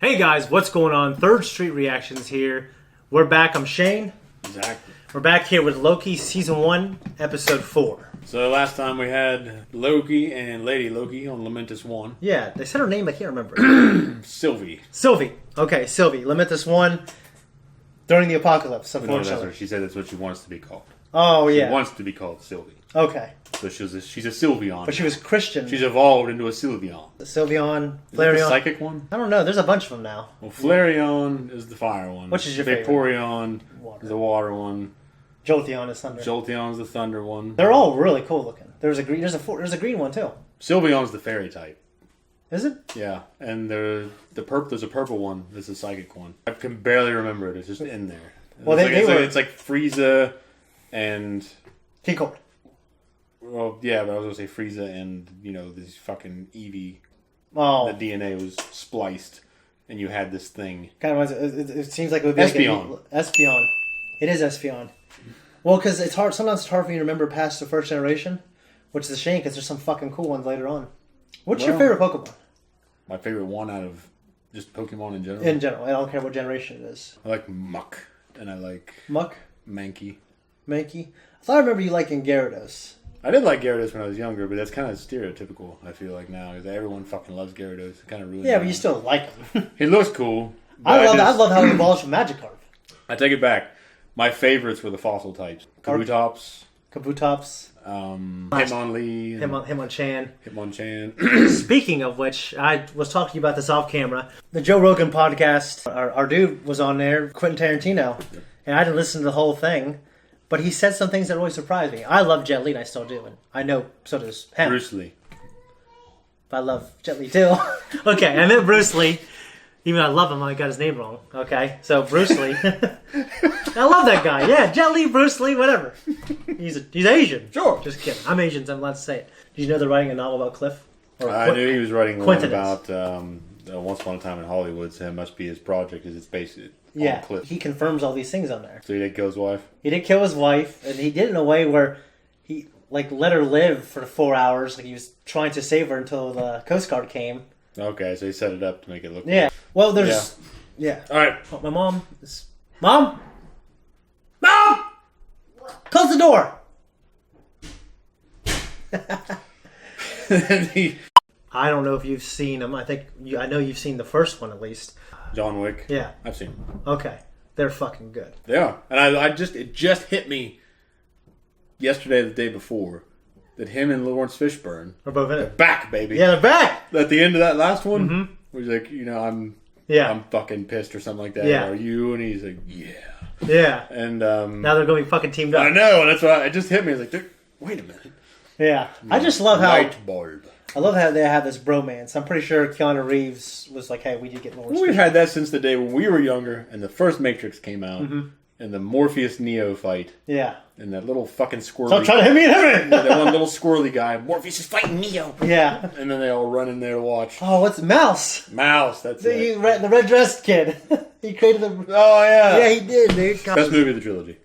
Hey guys, what's going on? Third Street Reactions here. We're back. I'm Shane. Zach. We're back here with Loki Season 1, Episode 4. So last time we had Loki and Lady Loki on Lamentus 1. Yeah, they said her name, I can't remember. Sylvie. Sylvie. Okay, Sylvie. Lamentus 1 during the apocalypse, No, unfortunately. she said that's what she wants to be called. Oh, yeah. She wants to be called Sylvie. Okay. So she's a Sylveon. But she was Christian. She's evolved into a Sylveon. Sylveon, Is that Flareon. the psychic one? I don't know. There's a bunch of them now. Well, Flareon is the fire one. Which is your favorite? Vaporeon Water. is the water one. Jolteon is thunder. Jolteon's the thunder one. They're all really cool looking. There's a green green one too. Sylveon's the fairy type. Is it? Yeah, and there's a purple one. This is a psychic one. I can barely remember it. It's just in there. Well, it's like Frieza and Kiko. well, yeah, but I was gonna say Frieza and this fucking Eevee. Oh, The DNA was spliced, and you had this thing. kind of reminds. It seems like it would be Espeon. Like Espeon. It is Espeon. Well, because it's hard. Sometimes it's hard for you to remember past the first generation, which is a shame because there's some fucking cool ones later on. What's your favorite Pokemon? My favorite one out of just Pokemon in general. In general, I don't care what generation it is. I like Muck, and I like Muck, Mankey. Mankey. I thought I remember you liking Gyarados. I did like Gyarados when I was younger, but that's kind of stereotypical, I feel like now. Because everyone fucking loves Gyarados. It kind of ruins Yeah, it. but you still like him. He looks cool. I love how he evolves from Magikarp. I take it back. My favorites were the fossil types. Kabutops. Kabutops. Hitmonlee. Hitmonchan. Hitmonchan. Speaking of which, I was talking to you about this off camera. The Joe Rogan podcast, our dude was on there, Quentin Tarantino, and I didn't listen to the whole thing, but he said some things that really surprised me. I love Jet Li, and I still do, and I know so does him. Bruce Lee. I love Jet Li too. Okay, I meant Bruce Lee. Even though I love him, I got his name wrong. Okay, so Bruce Lee. I love that guy. Yeah, Jet Li, Bruce Lee, whatever. He's Asian. Sure. Just kidding. I'm Asian, so I'm allowed to say it. Did you know they're writing a novel about Cliff? I knew he was writing one Quentin about Once Upon a Time in Hollywood, so it must be his project because it's based on Cliff. He confirms all these things on there. So he did kill his wife? He did kill his wife, and he did it in a way where he let her live for 4 hours. Like he was trying to save her until the Coast Guard came. Okay, so he set it up to make it look Yeah. Well, there's... Yeah. All right. Oh, my mom is... Mom! Mom! Close the door! I don't know if you've seen them. I know you've seen the first one at least. John Wick? Yeah. I've seen them. Okay. They're fucking good. They are. And it just hit me yesterday or the day before that him and Lawrence Fishburne We're both in it. back, baby. Yeah, they're back! At the end of that last one, where he's like, I'm fucking pissed or something like that. Yeah. Are you? And he's like, yeah. Yeah. And Now they're going to be fucking teamed up. I know, and that's why it just hit me. I was like, wait a minute. Yeah. I just love how... Light bulb. I love how they have this bromance. I'm pretty sure Keanu Reeves was like, hey, we did get Lawrence. We've had that since the day when we were younger and the first Matrix came out and the Morpheus-Neo fight. Yeah. And that little fucking squirrely... Stop trying to hit me in everything! That one little squirrely guy. Morpheus is fighting Neo. Yeah. And then they all run in there to watch. Oh, what's Mouse? Mouse, that's it. The red-dressed kid. He created the... Oh, yeah. Yeah, he did, dude. Best movie of the trilogy.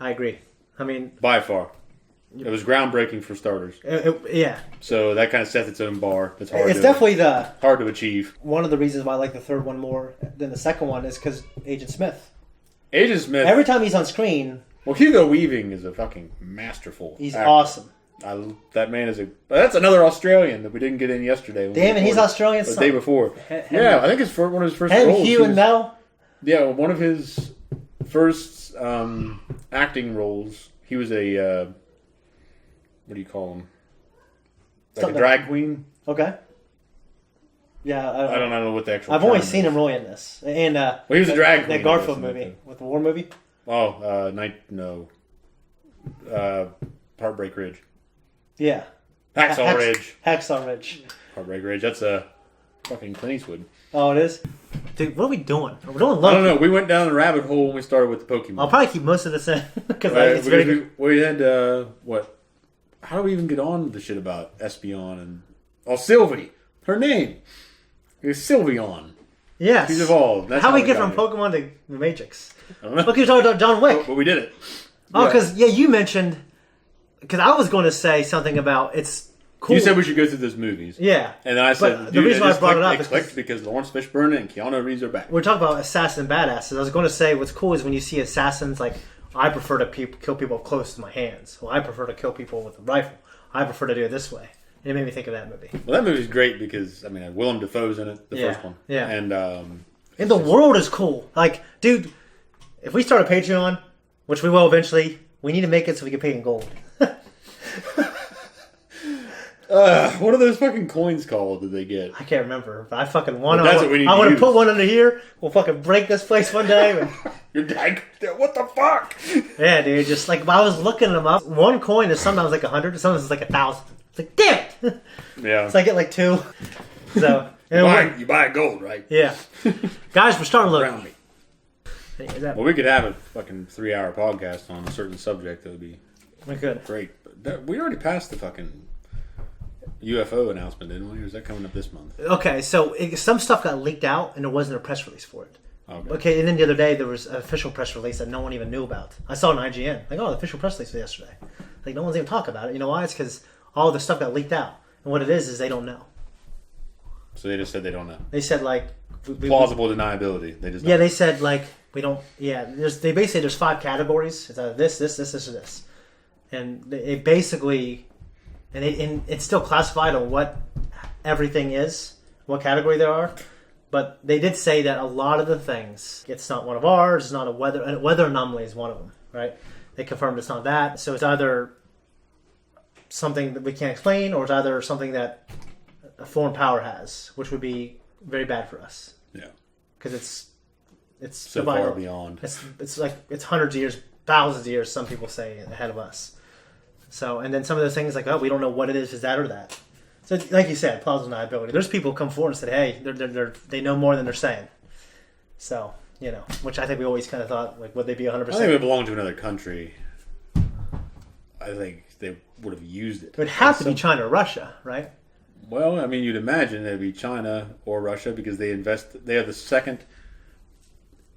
I agree. I mean... By far. It was groundbreaking for starters. Yeah. So that kind of sets its own bar. It's hard. It's definitely hard to achieve. One of the reasons why I like the third one more than the second one is because Agent Smith. Agent Smith. Every time he's on screen... Well, Hugo Weaving is a fucking masterful He's actor. awesome. That man is that's another Australian that we didn't get in yesterday. Damn it, he's Australian. The day before. Yeah, I think it's one of his first Him, roles. Hugh, and Mel. Yeah, one of his first acting roles. He was a what do you call him? Like a drag queen. Okay. Yeah, I don't know what the actual. I've only seen him really in this, and well, he was a drag queen. That Garfield movie with the war movie. Oh, Heartbreak Ridge. Yeah. Hacksaw Ridge. Hacksaw Ridge. Heartbreak Ridge. That's a fucking Clint Eastwood. Oh, it is? Dude, what are we doing? We're doing Loki. I don't know. We went down the rabbit hole when we started with the Pokemon. I'll probably keep most of this in. Because we had, what? How do we even get on the shit about Espeon and... Oh, Sylvie. Her name is Sylveon. Yes. She's evolved. That's how we get from Pokemon to the Matrix? I don't know. Look, you're talking about John Wick. But we did it. Oh, because, you mentioned... Because I was going to say something about it's cool. You said we should go through those movies. Yeah. And then I said, but the reason why I brought it up is clicked because Lawrence Fishburne and Keanu Reeves are back. We're talking about assassin badasses. I was going to say what's cool is when you see assassins like, I prefer to kill people close to my hands. Well, I prefer to kill people with a rifle. I prefer to do it this way. And it made me think of that movie. Well, that movie's great because, I mean, Willem Dafoe's in it, the first one. Yeah. And the world is cool. Like, dude, if we start a Patreon, which we will eventually, we need to make it so we get paid in gold. what are those fucking coins called that they get? I can't remember, but I fucking want That's what we need I to want to use. put one under here. We'll fucking break this place one day. And, You're like, what the fuck? yeah, dude, just like, I was looking them up. One coin is sometimes like 100, sometimes it's like 1,000. It's like, damn it! Yeah. So I get like 2. So, You buy gold, right? yeah. Guys, we're starting to Around look. me. Is that, Well, we could have a fucking 3-hour podcast on a certain subject that would be we could. great. But we already passed the fucking UFO announcement, didn't we? Or is that coming up this month? Okay, so some stuff got leaked out, and there wasn't a press release for it. Okay. And then the other day there was an official press release that no one even knew about. I saw it on IGN. Like, the official press release was yesterday. Like, no one's even talking about it. You know why? It's because all the stuff got leaked out. And what it is they don't know. So they just said they don't know. They said, like... Plausible deniability. They just Yeah, they said, like, we don't... Yeah, they basically, there's 5 categories. It's either this, or this. And it basically... And it's still classified on what everything is, what category there are. But they did say that a lot of the things, it's not one of ours, it's not a weather anomaly is one of them, right? They confirmed it's not that. So it's either something that we can't explain, or it's either something that a foreign power has, which would be very bad for us. Yeah. Because it's So far beyond. It's like, it's hundreds of years, thousands of years, some people say, ahead of us. So, and then some of those things like, we don't know what it is that or that. So, like you said, plausible deniability. There's people who come forward and said, hey, they know more than they're saying. So, which I think we always kind of thought, like, would they be 100%? I think if it belonged to another country, I think they would have used it. It would have to be China or Russia, right? Well, I mean, you'd imagine it'd be China or Russia because they are the second,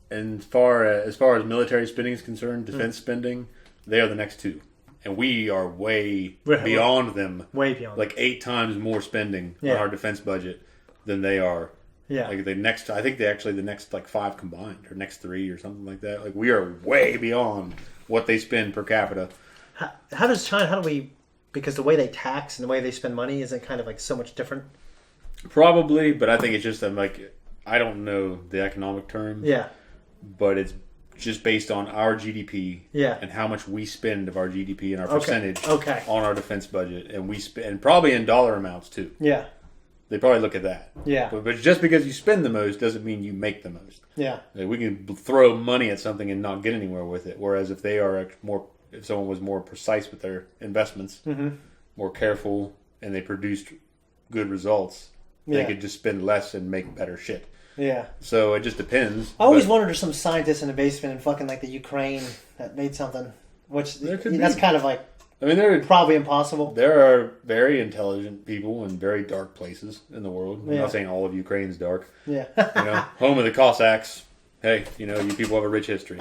and as far as military spending is concerned, defense spending, they are the next 2. And we are way beyond them. Way beyond. Like 8 times more spending on our defense budget than they are. Yeah. Like the next 5 combined, or next 3 or something like that. Like we are way beyond what they spend per capita. How do we, because the way they tax and the way they spend money isn't kind of like so much different? Probably, but I think it's just, I don't know the economic terms. Yeah. But it's just based on our GDP and how much we spend of our GDP and our percentage on our defense budget. And we spend probably in dollar amounts too. Yeah. They probably look at that. Yeah. But just because you spend the most doesn't mean you make the most. Yeah. Like we can throw money at something and not get anywhere with it. Whereas if someone was more precise with their investments, more careful, and they produced good results, they could just spend less and make better shit. Yeah. So it just depends. I always wondered there's some scientists in the basement in fucking like the Ukraine that made something, which that's kind of like, they're probably impossible. There are very intelligent people in very dark places in the world. I'm not saying all of Ukraine's dark. Yeah. Home of the Cossacks. Hey, you people have a rich history.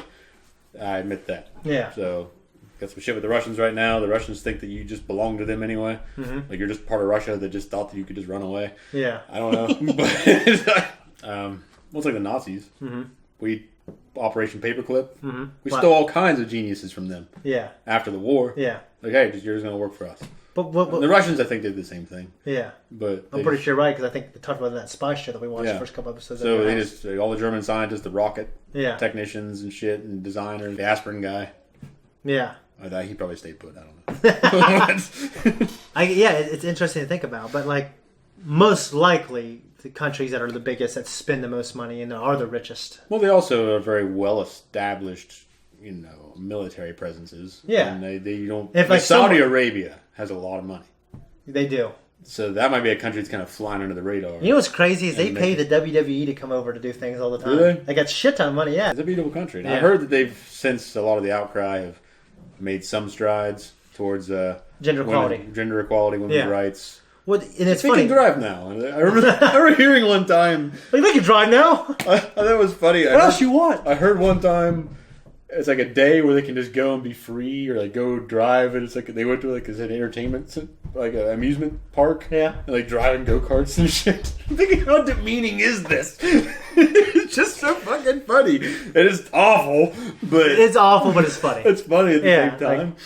I admit that. Yeah. So got some shit with the Russians right now. The Russians think that you just belong to them anyway. Mm-hmm. Like you're just part of Russia that just thought that you could just run away. Yeah. I don't know. But it's like the Nazis. Mm-hmm. We Operation Paperclip. Mm-hmm. We stole all kinds of geniuses from them. Yeah. After the war. Yeah. Like, hey, you're just going to work for us. But the Russians, I think, did the same thing. Yeah. But I'm pretty sure right, because I think they talked about that spy show that we watched the first couple episodes. So they just all the German scientists, the rocket technicians and shit, and designers, the aspirin guy. Yeah. He probably stayed put. I don't know. It's interesting to think about, but like most likely the countries that are the biggest that spend the most money and are the richest. Well, they also are very well established, military presences. Yeah, and they don't. If Saudi Arabia has a lot of money. They do. So that might be a country that's kind of flying under the radar. You know what's crazy is they pay the WWE to come over to do things all the time. Do they? They got shit ton of money. Yeah, it's a beautiful country. And I heard that they've, since a lot of the outcry, have made some strides towards gender equality, women's rights. Well, and it's they funny. can drive now. I remember hearing one time. Like, they can drive now. I thought it was funny. What else you want? I heard one time it's like a day where they can just go and be free, or like go drive, and it's like they went to like an entertainment like an amusement park. Yeah. And, like driving go-karts and shit. I'm thinking, how demeaning is this? It's just so fucking funny. It is awful, but... It's awful, but it's funny. It's funny at the same time.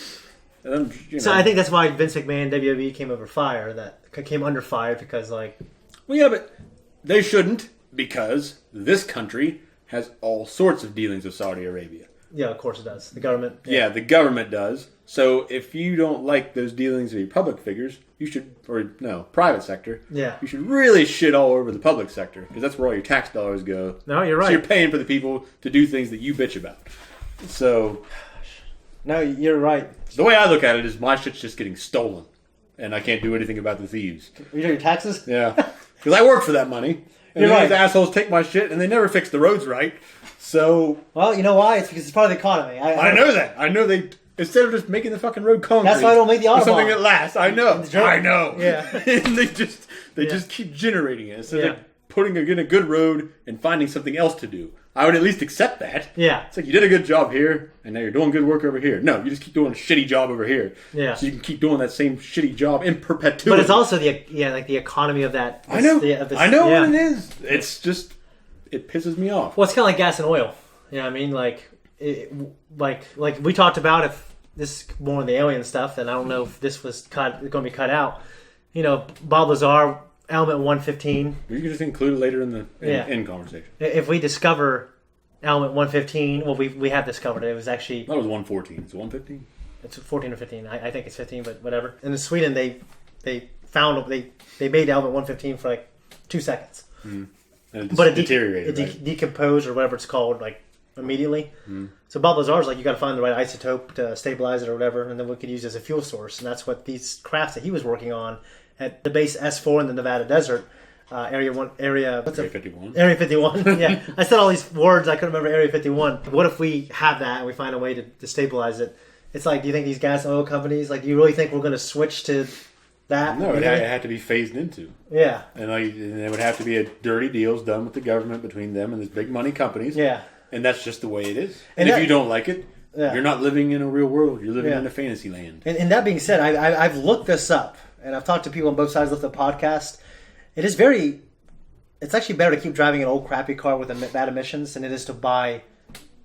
So I think that's why Vince McMahon, WWE came under fire because, like... Well, yeah, but they shouldn't, because this country has all sorts of dealings with Saudi Arabia. Yeah, of course it does. The government. Yeah, the government does. So if you don't like those dealings with your public figures, you should, private sector. Yeah. You should really shit all over the public sector, because that's where all your tax dollars go. No, you're right. So you're paying for the people to do things that you bitch about. So... No, you're right. The way I look at it is my shit's just getting stolen, and I can't do anything about the thieves. You do your taxes? Yeah. Because I work for that money. And you're right. These assholes take my shit, and they never fix the roads right. So... Well, you know why? It's because it's part of the economy. I know that. I know they... Instead of just making the fucking road concrete... That's why I don't make the Autobahn. Something that lasts. I know. I know. Yeah. And they just keep generating it. So they're putting in a good road and finding something else to do. I would at least accept that. Yeah. It's like, you did a good job here, and now you're doing good work over here. No, you just keep doing a shitty job over here. Yeah. So you can keep doing that same shitty job in perpetuity. But it's also the economy of that. I know. I know what it is. It's just, it pisses me off. Well, it's kind of like gas and oil. You know what I mean? Like we talked about, if this is more of the alien stuff, then I don't know if this was going to be cut out. You know, Bob Lazar... Element 115. You can just include it later in the in conversation. If we discover element 115, well, we have discovered it. It was actually... That was 114. It's 115? It's 14 or 15. I think it's 15, but whatever. And in Sweden, they made element 115 for like 2 seconds. Mm. And but it deteriorated, it decomposed or whatever it's called, like immediately. Mm. So Bob Lazar's like, you got to find the right isotope to stabilize it or whatever, and then we could use it as a fuel source. And that's what these crafts that he was working on at the base S4 in the Nevada desert, Area 51. Area 51. Yeah, I said all these words. I couldn't remember Area 51. What if we have that and we find a way to stabilize it? It's like, do you think these gas and oil companies, like, do you really think we're going to switch to that? No, it had to be phased into. Yeah, and there would have to be dirty deals done with the government between them and these big money companies. Yeah, and that's just the way it is. And if you don't like it, you're not living in a real world. You're living in a fantasy land. And that being said, I've looked this up. And I've talked to people on both sides of the podcast. It's actually better to keep driving an old crappy car with bad emissions than it is to buy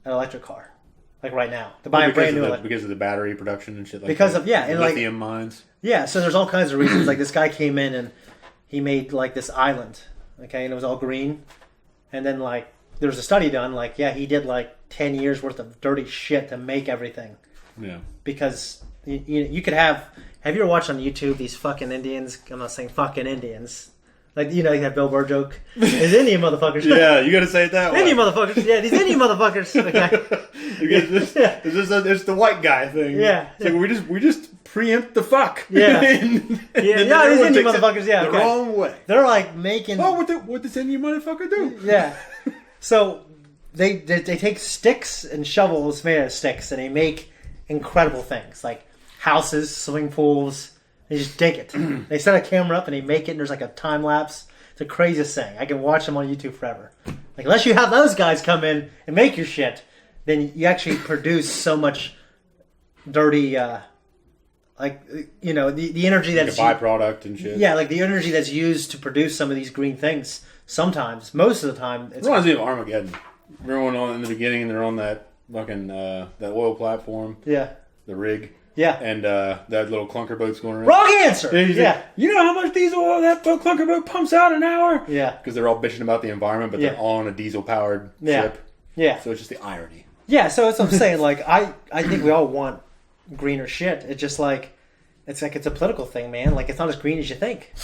an electric car. Like right now. To buy a brand new electric. Because of the battery production and shit like because that. And lithium mines. Yeah, so there's all kinds of reasons. Like this guy came in and he made like this island. Okay, and it was all green. And then like there was a study done, like, he did like 10 years worth of dirty shit to make everything. Yeah. Because you could have you ever watched on YouTube these fucking Indians? I'm not saying fucking Indians. Like, you have Bill Burr joke. These Indian motherfuckers. Yeah, you gotta say it that way. Indian motherfuckers. Yeah, these Indian motherfuckers. Okay. It's the white guy thing. Yeah. It's like we just preempt the fuck. Yeah. and these Indian motherfuckers, the wrong way. They're like making... Oh, what does Indian motherfucker do? Yeah. So, they take sticks and shovels made out of sticks, and they make incredible things. Like houses, swimming pools. They just dig it. They set a camera up and they make it, and there's like a time lapse. It's the craziest thing. I can watch them on YouTube forever. Like, unless you have those guys come in and make your shit, then you actually produce so much dirty, the energy that's like a byproduct and shit. Yeah, like the energy that's used to produce some of these green things. Sometimes, most of the time, it reminds me of Armageddon. Remember when in the beginning they're on that fucking that oil platform? Yeah. The rig. Yeah. And that little clunker boat's going around. Wrong answer! Yeah. You know how much diesel oil that clunker boat pumps out an hour? Yeah. Because they're all bitching about the environment, but they're all on a diesel-powered ship. Yeah. So it's just the irony. Yeah, so that's what I'm saying. Like, I think we all want greener shit. It's just like, it's a political thing, man. Like, it's not as green as you think.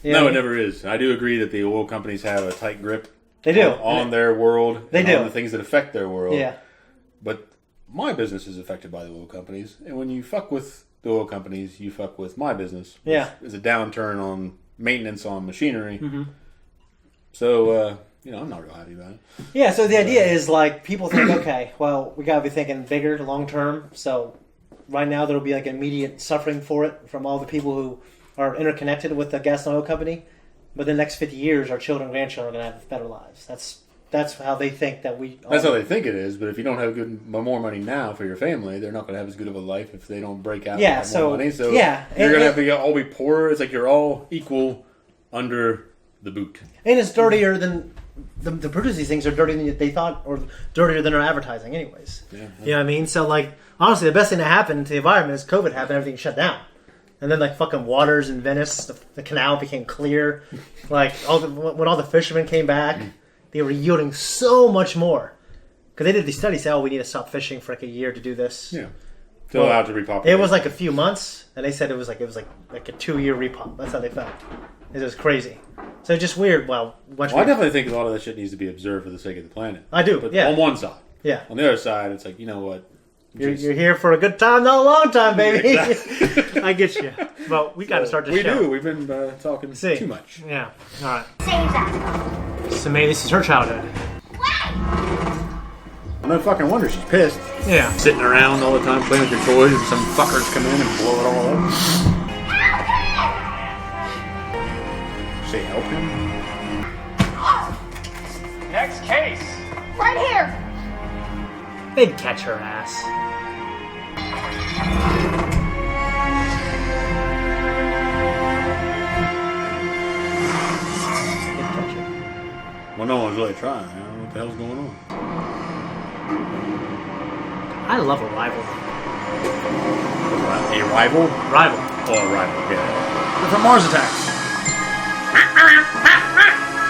No, it never is. I do agree that the oil companies have a tight grip. They do. On their world. They do. On the things that affect their world. Yeah. But my business is affected by the oil companies. And when you fuck with the oil companies, you fuck with my business. Yeah. Is a downturn on maintenance on machinery. Mm-hmm. So, I'm not real happy about it. Yeah, so the idea is, like, people think, okay, well, we got to be thinking bigger, long term. So right now there will be, like, immediate suffering for it from all the people who are interconnected with the gas and oil company. But the next 50 years, our children and grandchildren are going to have better lives. That's that's how they think that we... That's how they think it is, but if you don't have more money now for your family, they're not going to have as good of a life if they don't break out and have more money. So you're going to have to all be poorer. It's like you're all equal under the boot. And it's dirtier than... The produce these things are dirtier than they thought, or dirtier than our advertising anyways. Yeah. You know what I mean? So, like, honestly, the best thing that happened to the environment is COVID happened, everything shut down. And then, like, fucking waters in Venice, the canal became clear. Like, when all the fishermen came back, they were yielding so much more. Because they did these studies, we need to stop fishing for like a year to do this. Yeah. To allow it to repopulate. It was like a few months, and they said it was like a 2-year repop. That's how they felt. It was crazy. So it's just weird. I definitely think a lot of that shit needs to be observed for the sake of the planet. I do, but yeah. On one side. Yeah. On the other side, it's like, you know what? You're here for a good time, not a long time, baby. Exactly. I get you. But we got to start this show. We do. We've been talking too much. Yeah. All right. Save that. So maybe this is her childhood. No fucking wonder she's pissed. Yeah. Sitting around all the time playing with your toys and some fuckers come in and blow it all up. Say help him? Next case. Right here. They'd catch her ass. They'd catch her. Well, no one's really trying. I don't know what the hell's going on. I love Arrival. A rival? Rival. Oh, a rival, yeah. They're from Mars Attacks.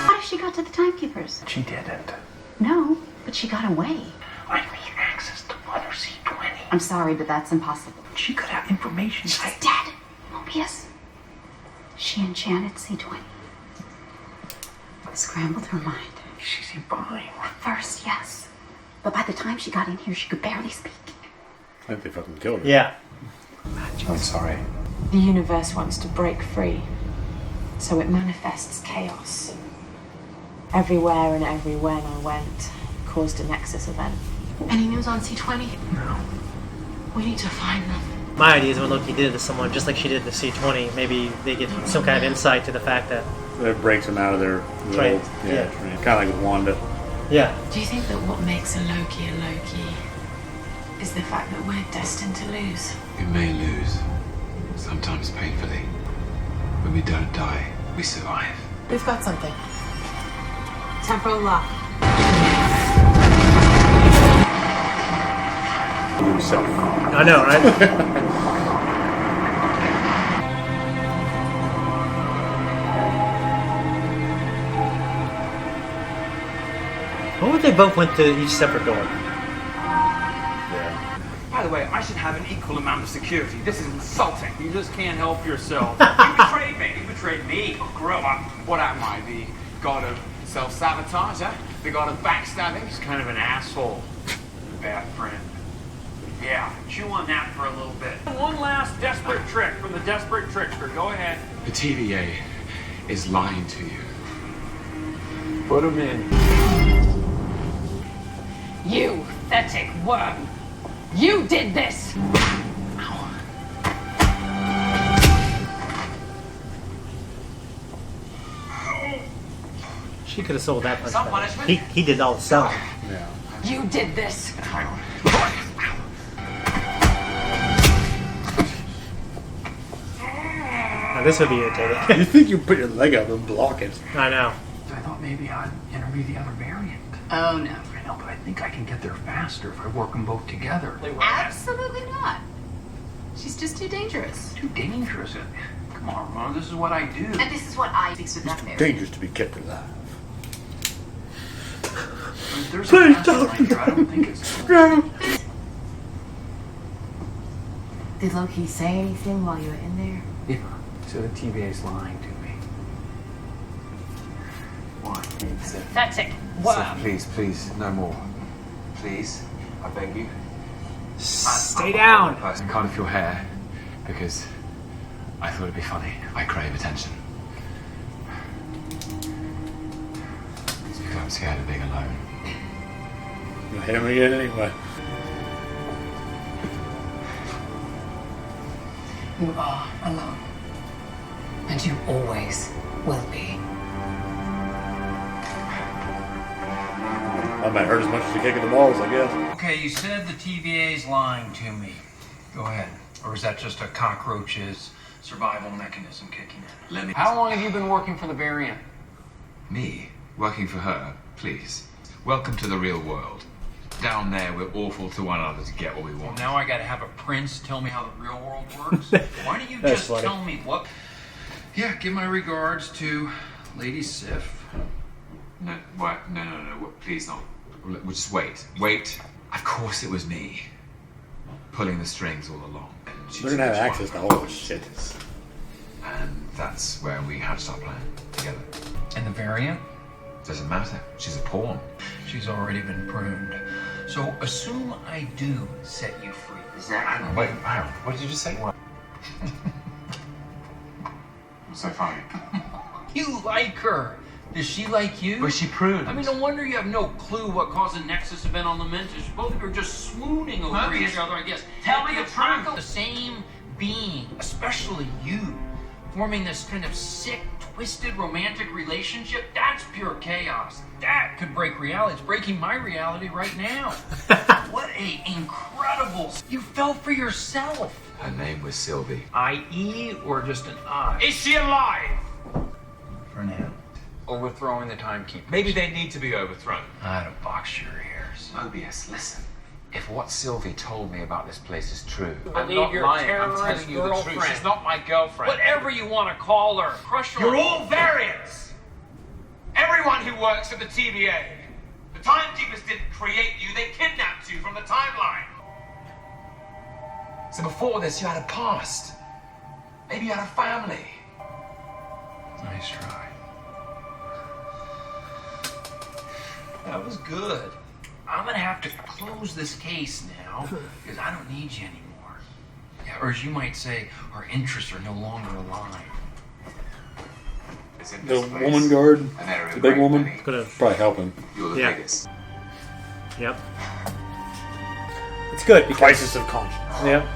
How did she got to the Timekeepers? She didn't. No, but she got away. I need access to Mother C-20. I'm sorry, but that's impossible. She could have information. She's dead. Mobius. She enchanted C-20. Scrambled her mind. She's fine. At first, yes. But by the time she got in here, she could barely speak. I think they fucking killed her. Yeah. I'm sorry. The universe wants to break free, so it manifests chaos. Everywhere and everywhere I went caused a Nexus Event. Any news on C-20? No. We need to find them. My idea is when Loki did it to someone, just like she did to C-20, maybe they get some kind of insight to the fact that... That breaks them out of their Train. train. Kind of like with Wanda. Yeah. Do you think that what makes a Loki is the fact that we're destined to lose? We may lose, sometimes painfully. When we don't die, we survive. We've got something. Temporal lock. Himself. I know, right? What if they both went to each separate door? Yeah. By the way, I should have an equal amount of security. This is insulting. You just can't help yourself. You betrayed me. You betrayed me. Grow up. What am I, the god of self-sabotage, huh? The god of backstabbing? He's kind of an asshole. Bad friend. Yeah, chew on that for a little bit. One last desperate trick from the desperate trickster. Go ahead. The TVA is lying to you. Put him in. You, pathetic worm. You did this! She could have sold that much Some better. punishment? He did all the selling. Yeah. You did this! Now this would be irritating. You think you put your leg up and block it. I know. I thought maybe I'd interview the other variant. Oh, no. I know, but I think I can get there faster if I work them both together. Absolutely not. She's just too dangerous. Too dangerous. Come on, Ron, this is what I do. And this is what I speaks with that Too there. dangerous to be kept alive. If there's a mastermind here, I don't think it's... Did Loki say anything while you were in there? Yeah, so the TVA's lying to me. Why? Pathetic worm. Please, no more. Please, I beg you. Stay down. I cut off your hair because I thought it'd be funny. I crave attention. It's because I'm scared of being alone. You'll hit him again anyway. You are alone. And you always will be. I might hurt as much as you kick in the balls, I guess. Okay, you said the TVA's lying to me. Go ahead. Or is that just a cockroach's survival mechanism kicking in? Let me... How long have you been working for the Variant? Me? Working for her? Please. Welcome to the real world. Down there, we're awful to one another to get what we Well, want. now I gotta have a prince tell me how the real world works? Why don't you That's just funny. tell me what... Yeah, give my regards to Lady Sif. No, what? No. Please, not. We'll just wait. Wait. Of course it was me. Pulling the strings all along. We're gonna have access to all this shit. And that's where we hatched our plan. Together. And the Variant? Doesn't matter. She's a pawn. She's already been pruned. So assume I do set you free. Is that Hang on, wait, hang on. What did you just say? What? What's so funny? You like her. Does she like you? Was she pruned? I mean, no wonder you have no clue what caused a Nexus Event on the Mentis. Both of you are just swooning over Mobius, each other, I guess. tell me the tackle truth. the same being, especially you, forming this kind of sick, twisted romantic relationship. That's pure chaos. That could break reality. It's breaking my reality right now. What a incredible... You fell for yourself. Her name was Sylvie. I.E. or just an I? Is she alive? For now. Overthrowing the Timekeepers. Maybe they need to be overthrown. I don't box your ears. Mobius, listen. If what Sylvie told me about this place is true, I'm Believe not your lying. I'm terrorized telling you the truth. girlfriend. She's not my girlfriend. Whatever you want to call her. Crush her. You're all variants. Everyone who works at the TVA. The Timekeepers didn't create you, they kidnapped you from the timeline. So before this, you had a past. Maybe you had a family. Nice try. That was good. I'm gonna have to close this case now because I don't need you anymore. Yeah, or as you might say, our interests are no longer aligned. It's in The this place. woman guard, An area the of big great woman, many. Gonna. probably help him. You're the Yeah. biggest. Yep. It's good because. Crisis of conscience. Yep.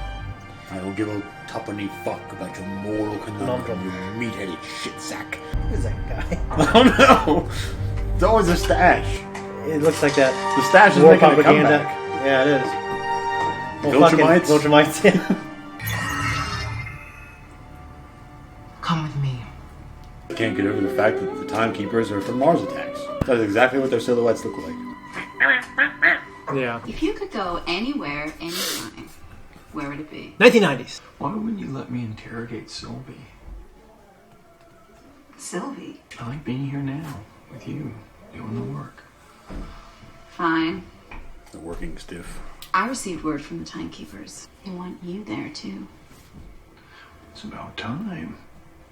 I don't give a tuppenny fuck about your moral conundrum, you meat-headed shit sack. Who's that guy? I don't know. It's always a stash. It looks like that The stash is war making a propaganda. comeback. Yeah, it is. Well, Viltrumites? Viltrumites, yeah. Come with me. I can't get over the fact that the Timekeepers are from Mars attacks. That's exactly what their silhouettes look like. Yeah. If you could go anywhere, anytime, where would it be? 1990s. Why wouldn't you let me interrogate Sylvie? Sylvie. I like being here now with you, doing the work. Fine. They're working stiff. I received word from the Timekeepers. They want you there, too. It's about time.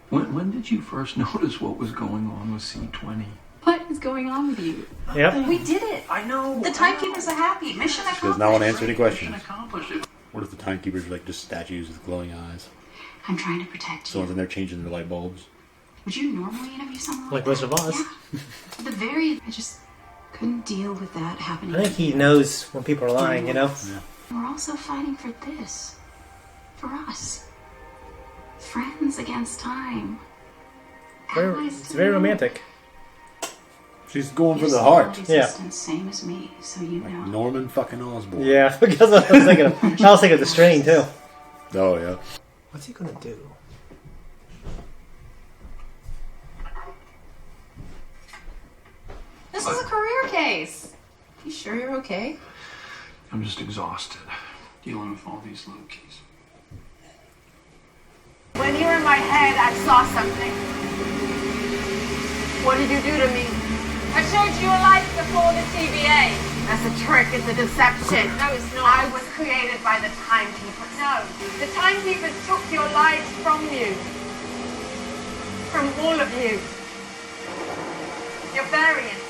When did you first notice what was going on with C-20? What is going on with you? Yep. We did it. I know. The Timekeepers are happy. Mission accomplished. She does not want to answer any Mission questions. accomplished. What if the Timekeepers are like just statues with glowing eyes? I'm trying to protect you. Someone's in there changing their light bulbs. Would you normally interview someone Like that? Wizard of Oz. Yeah. The very... I just couldn't deal with that happening. I think he knows when people are lying, you know? We're also fighting for this. For us. Friends against time. Allies It's to very the end. romantic. She's going for You the saw heart. resistance, same as me, so you know. Norman fucking Osborn. Yeah, because I was thinking of the strain, too. Oh, yeah. What's he gonna do? This is a career case. You sure you're okay? I'm just exhausted dealing with all these Lokis. When you were in my head, I saw something. What did you do to me? I showed you a life before the TVA. That's a trick. It's a deception. No, it's not. I was created by the Timekeepers. No, the Timekeepers took your lives from you. From all of you. Your variants.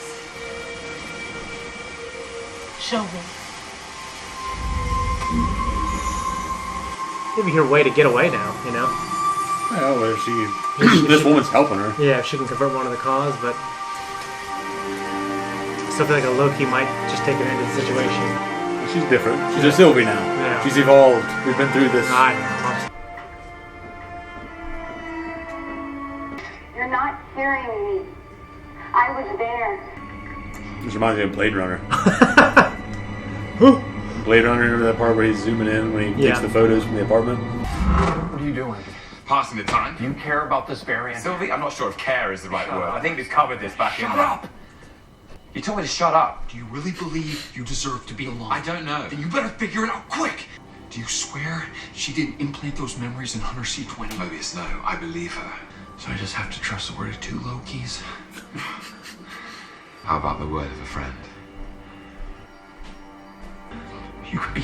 Show me. Maybe her way to get away now, you know? Well, where she... this woman's helping her. Yeah, if she can convert one of the cause, but... Something like a Loki might just take advantage of the situation. She's different. She's a Sylvie now. Yeah. She's evolved. We've been through this. I know. You're not hearing me. I was there. This reminds me of Blade Runner. Blade Runner, remember that part where he's zooming in when he takes the photos from the apartment? What are you doing? Passing the time. Do you care about this variant? Sylvie, I'm not sure if care is the right word. up. I think we've covered this back in Shut there. up! You told me to shut up. Do you really believe you deserve to be alone? I don't know. Then you better figure it out quick. Do you swear she didn't implant those memories in Hunter C-20? Mobius, no. I believe her. So I just have to trust the word of 2 Lokis? How about the word of a friend? You could be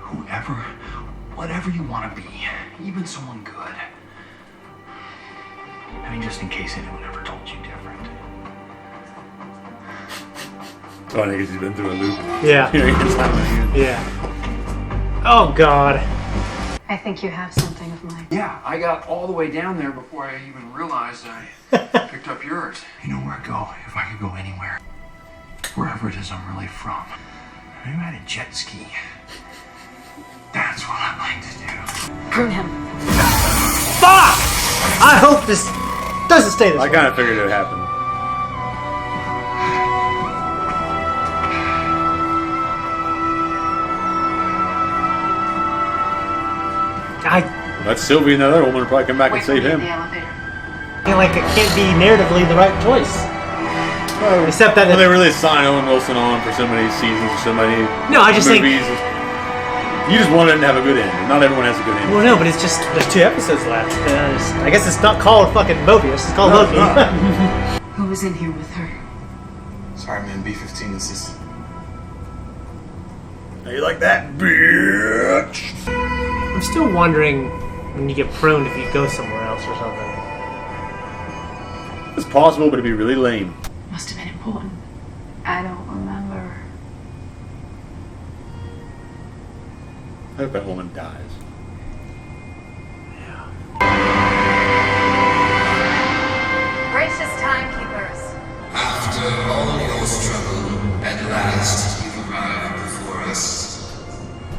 whoever, whatever you want to be, even someone good. I mean, just in case anyone ever told you different. Oh, I think he's been through a loop. Yeah. Yeah. Oh, God. I think you have something of mine. Yeah, I got all the way down there before I even realized I picked up yours. You know where I'd go if I could go anywhere. Wherever it is I'm really from. Maybe I had a jet ski. That's what I'd like to do. Prune him. Fuck! I hope this doesn't stay this I way. kind of figured it would happen. That's Sylvie and that other woman will probably come back and save him. The elevator. I feel like it can't be narratively the right choice. Except that Well, they really sign Owen Wilson on for so many seasons, so many No, I just think- movies. You just want it to have a good ending. Not everyone has a good ending. Well, no, but it's just there's 2 episodes left. I guess it's not called fucking Mobius. It's called Loki. Who was in here with her? Sorry, man. B-15 assistant. How you like that, bitch? I'm still wondering when you get pruned if you go somewhere else or something. It's possible, but it'd be really lame. Must have been important. I don't remember. I hope that woman dies. Gracious timekeepers. After all your struggle, at last you've arrived before us.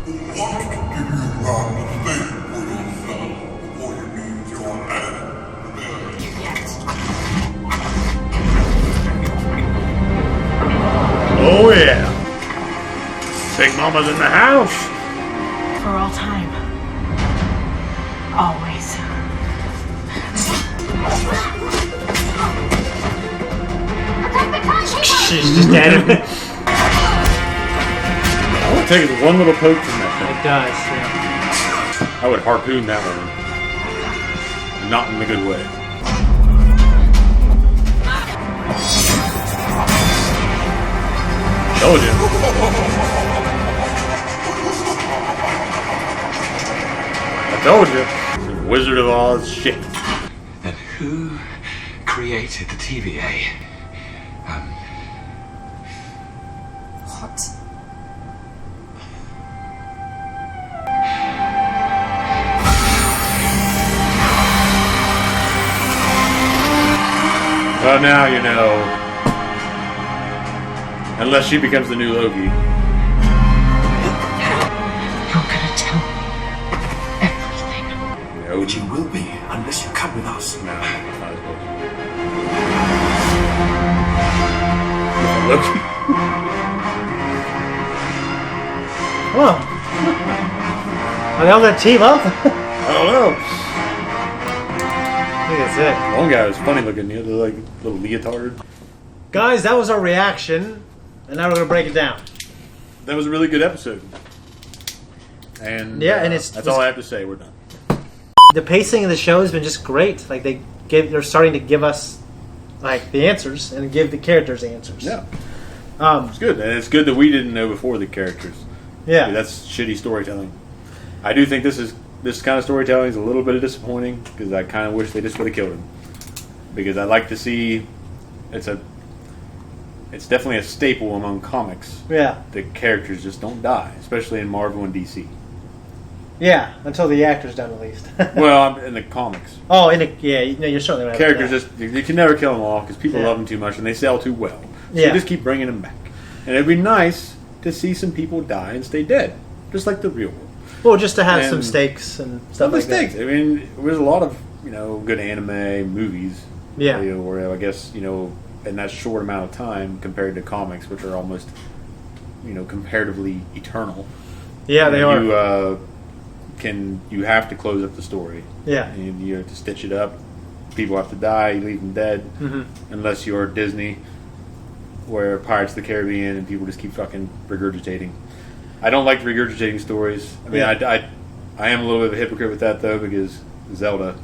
Who wants to give you time to think for yourself before you meet your end? Oh yeah! Big Mama's in the house! For all time. Always. Protect the timekeepers! She's just dead. All it takes is one little poke from that It does, yeah. thing. I would harpoon that one. Not in the good way. Told you. I told you. Wizard of Oz shit. Then who created the TVA? What? Well, now you know. Unless she becomes the new Loki. You're gonna tell me everything. No, Which you will be, unless you come with us. No, that's not as close. Loki. Whoa. Are they all gonna team up? I don't know. I think that's it. One guy was funny looking. He had the like little leotard. Guys, that was our reaction. And now we're gonna break it down. That was a really good episode. And Yeah, and that's all I have to say. We're done. The pacing of the show has been just great. Like they're starting to give us like the answers and give the characters the answers. Yeah, it's good, and it's good that we didn't know before the characters. Yeah, that's shitty storytelling. I do think this kind of storytelling is a little bit disappointing because I kind of wish they just would have killed him. Because I like to see it's definitely a staple among comics. Yeah, the characters just don't die, especially in Marvel and DC. Yeah, until the actor's done at least. Well, in the comics. Oh, you're certainly right. Characters you can never kill them all because people Yeah. love them too much and they sell too well. So Yeah. you just keep bringing them back. And it'd be nice to see some people die and stay dead, just like the real world. Well, just to have And some stakes and stuff Some like mistakes. that. I mean, there's a lot of good anime movies. Yeah. Or I guess in that short amount of time compared to comics, which are almost, comparatively eternal. Yeah, they are. You have to close up the story. Yeah. And you have to stitch it up. People have to die. You leave them dead. Mm-hmm. Unless you're Disney, where Pirates of the Caribbean and people just keep fucking regurgitating. I don't like regurgitating stories. I mean, I am a little bit of a hypocrite with that, though, because Zelda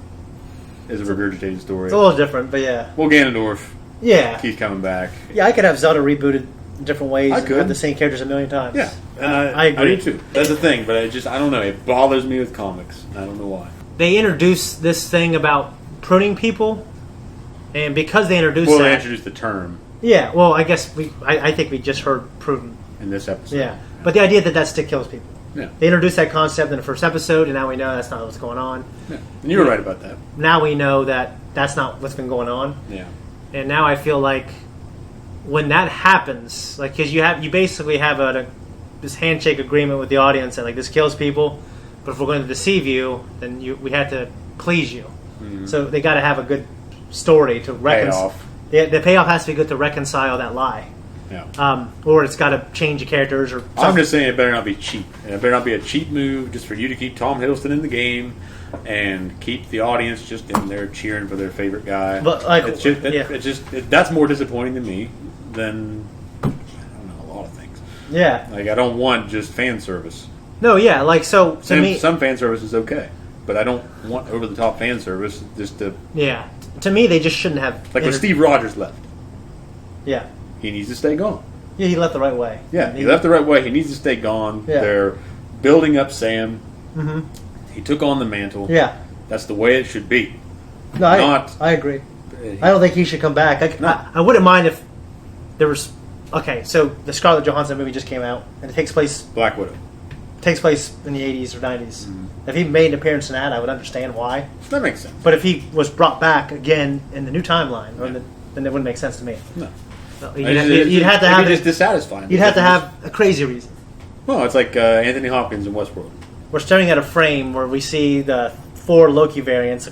is a regurgitated story. It's a little different, but yeah. Well, Ganondorf keeps coming back. Yeah, I could have Zelda rebooted in different ways. I could. And have the same characters a million times. Yeah. And I agree. I do, too. That's the thing, but I don't know. It bothers me with comics. I don't know why. They introduced this thing about pruning people, and because they introduced they introduced the term. Yeah, well, I guess I think we just heard prune. In this episode. Yeah. But the idea that stick kills people. Yeah. They introduced that concept in the first episode, and now we know that's not what's going on. Yeah. And you were right about that. Now we know that that's not what's been going on. Yeah. And now I feel like when that happens, like, because you basically have this handshake agreement with the audience that, like, this kills people, but if we're going to deceive you, then we have to please you. Mm-hmm. So they got to have a good story to reconcile. The payoff has to be good to reconcile that lie. Yeah. Or it's got to change the characters. Or something. I'm just saying it better not be cheap. And it better not be a cheap move just for you to keep Tom Hiddleston in the game and keep the audience just in there cheering for their favorite guy. But that's more disappointing to me than a lot of things. Yeah. Like, I don't want just fan service. No, yeah. Like, so to me, some fan service is okay, but I don't want over the top fan service just to. Yeah. To me, they just shouldn't have. Like when Steve Rogers left. Yeah. He needs to stay gone. Yeah, he left the right way. Yeah, he left the right way. He needs to stay gone. Yeah. They're building up Sam. Mm-hmm. He took on the mantle. Yeah. That's the way it should be. No, I agree. I don't think he should come back. I wouldn't mind if there was... Okay, so the Scarlett Johansson movie just came out, and it takes place... Black Widow. Takes place in the 80s or 90s. Mm-hmm. If he made an appearance in that, I would understand why. That makes sense. But if he was brought back again in the new timeline, then it wouldn't make sense to me. No. You'd have to have... It's dissatisfying. You'd have to have a crazy reason. Well, it's like Anthony Hopkins in Westworld. We're staring at a frame where we see the 4 Loki variants.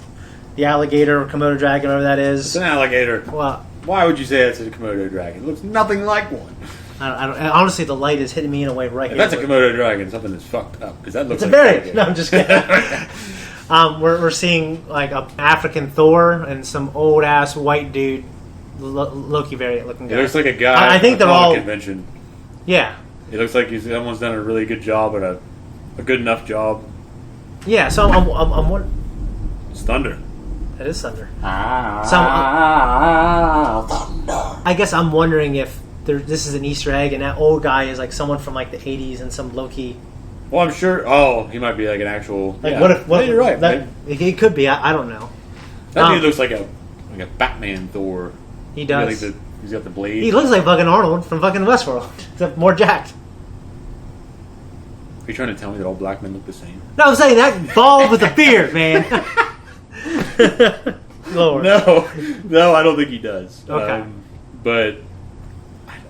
The alligator, Komodo dragon, whatever that is. It's an alligator. Well, why would you say that's a Komodo dragon? It looks nothing like one. I don't, honestly, the light is hitting me in a way right here. If that's a Komodo dragon, something that's fucked up. Because that looks it's like a variant. No, I'm just kidding. We're seeing like an African Thor and some old ass white dude Loki variant looking guy. It looks like a guy. I think they're all convention. Yeah. It looks like someone's done a really good job at a good enough job. Yeah. So I'm it's thunder. It is thunder. Thunder. I guess I'm wondering if this is an Easter egg, and that old guy is like someone from like the '80s and some Loki. Well, I'm sure. Oh, he might be like an actual. Like, what if? You're right. Right? He could be. I don't know. That dude looks like a Batman Thor. He does. He's got the blade. He looks like fucking Arnold from fucking Westworld, except more jacked. Are you trying to tell me that all black men look the same? No, I'm saying that bald with a beard, man. Lord. No, I don't think he does. Okay. But